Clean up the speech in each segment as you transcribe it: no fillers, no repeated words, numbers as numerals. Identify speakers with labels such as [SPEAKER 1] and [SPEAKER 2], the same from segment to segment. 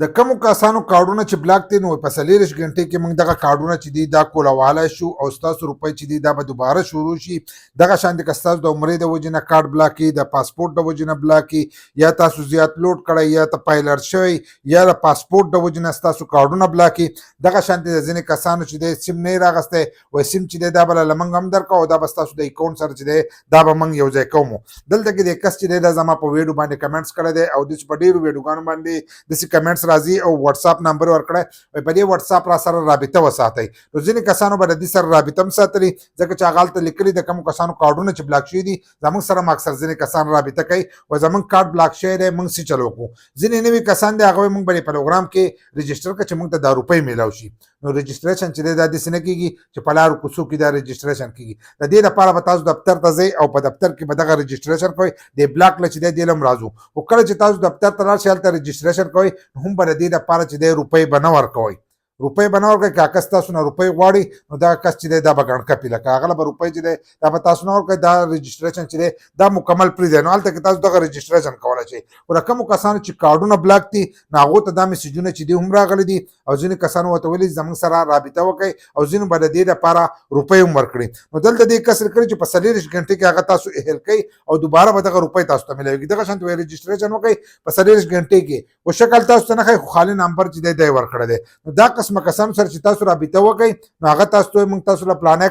[SPEAKER 1] د کومو کسانو کارډونه چې بلاک دي نو په 40 غنټې کې موږ دغه کارډونه چې دي دا کولوالای شو او ستاسو روپۍ چې دي دا به دوباره شروع شي. دغه شان د ستاسو د عمرې د وجې نه کارډ بلاک کړي، د پاسپورټ د وجې نه بلاک کړي، یا تاسو زیات لوډ کړی یا ته پایلر شوی یا د پاسپورټ د وجې نه ستاسو کارډونه بلاک کړي. دغه شان د ځینې کسانو چې دی سیم نه یې راغستی وایي سیم چې دی دا به له موږ هم درکړو او دا به ستاسو د اکاونټ سره چې دی دا به موږ یو ځای کوو. دلته کې د کس چې دی دا زما په ویډیو باندې کمنټس کړی دی او داسې په ډېرو ویډیوګانو باندې داسې کمنټس راځي او واتساپ نمبر ورکړی په دې واتساپ را سره رابطه وساتئ. نو ځینې کسانو به د دې سره رابطه هم ساتلې ځکه چې هغه هلته لیکلي د کومو کسانو کارډونه چې بلاک شوي دي زموږ سره هم اکثر ځینې کسان رابطه کوي و زموږ کارډ بلاک شوی دی موږ څه چل وکړو. ځینې نوي کسان دي هغه موږ به یې پروګرام کې رجسټر کړو چې موږ ته دا روپۍ میلاو شي. نو رجسټریشن چې دی دا داسې نه کېږي چې په لارو کوڅو کې دا رجسټریشن کېږي. د دې لپاره به تاسو دفتر ته ځئ او په دفتر کې به دغه رجسټریشن کوئ. د بلاک له چې دی دې له هم راځو خو کله چې تاسو دفتر ته راشئ هلته رجسټریشن کوئ هم به د دې لپاره چې دی روپۍ به نه ورکوئ. روپۍ به نه ورکوئ که کس تاسو نه روپۍ غواړي نو دغه کس چې دی دا به ګڼکپي لکه هغه له به روپۍ چې دی دا به تاسو نه ورکوئ. دا رجسټریشن چې دی دا مکمل پرېږدئ. نو هلته کې تاسو دغه رجسټریشن کولی شئ. خو د کومو کسانو چې کارډونه بلاک دي نو هغو ته دا میسجونه چې دي هم راغلي دي او ځینې کسانو ورته ویلي زموږ سره رابطه وکړئ او ځینو به د دې لپاره روپۍ هم ورکړي. نو دلته دې کس کړي چې په 40 غنټې کې هغه تاسو اهل کوي او دوباره به دغه روپۍ تاسو ته میلاویږي. دغه شانته وایي رجسټریشن وکړئ په 40 غنټې کې خو شکل تاسو ته نه ښایي خو خالي نمبر چې دی دی ورکړی دی. نو دا قسمه کسانو سره چې تاسو رابطه وکړئ نو هغه تاسو ته موږ تاسو له پلانی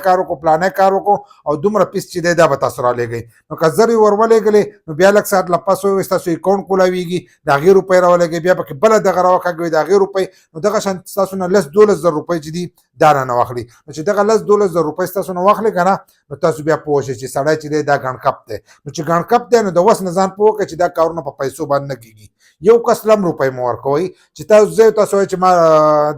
[SPEAKER 1] کار وکړو او دومره پیس چې دی دا به تاسو رالېږئ. نو که زر یې ور ولېږلې نو بیا لږ ساعت له پس وایي ستاسو اکاونټ کولاویږي د هغې روپۍ راولېږئ بیا پکې بله دغه راوکاږئ د هغې روپۍ نو دغه شان ستاسو نه 10-12 زر روپۍ چې دي دا رانه واخلي. نو چې دغه 10-12 زر روپۍ ستاسو نه واخلي که نه نو تاسو بیا پوه شئ چې سړی چې دی دا ګڼکپ دی. نو چې ګڼکپ دی نو د وس نه ځان پوه کړئ چې دا کارونه په پیسو باندې نه کېږي. یو کس لم روپۍ مه ورکوئ چې تاسو وایئ چې ما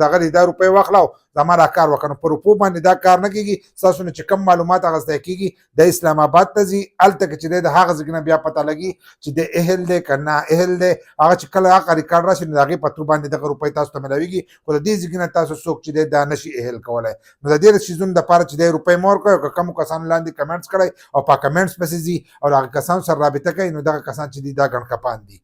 [SPEAKER 1] دغه دی دا روپۍ واخله زما دا کار وکړه. نو په روپو باندې دا کار نه کېږي. ستاسو نه چې کوم معلومات اخیستی کېږي د اسلام آباد ته ځي هلته کې چې دی د هغه ځای نه بیا پته لګي چې د اهل دی که نه اهل دی. هغه چې کله هغه ریکارډ راشي نو د هغې په ترو باندې دغه روپۍ تاسو ته میلاویږي خو د دې ځای نه تاسو څوک چې دی دا نشي اهل کولی. نو د دې څیزونو دپاره چې دی روپۍ مه ورکوئ او که کومو کسانو لاندې کمنټس کړی او په کمنټس پسې ځي او د هغه کسانو سره رابطه کوي نو دغه کسان چې دي دا ګڼکپان دي.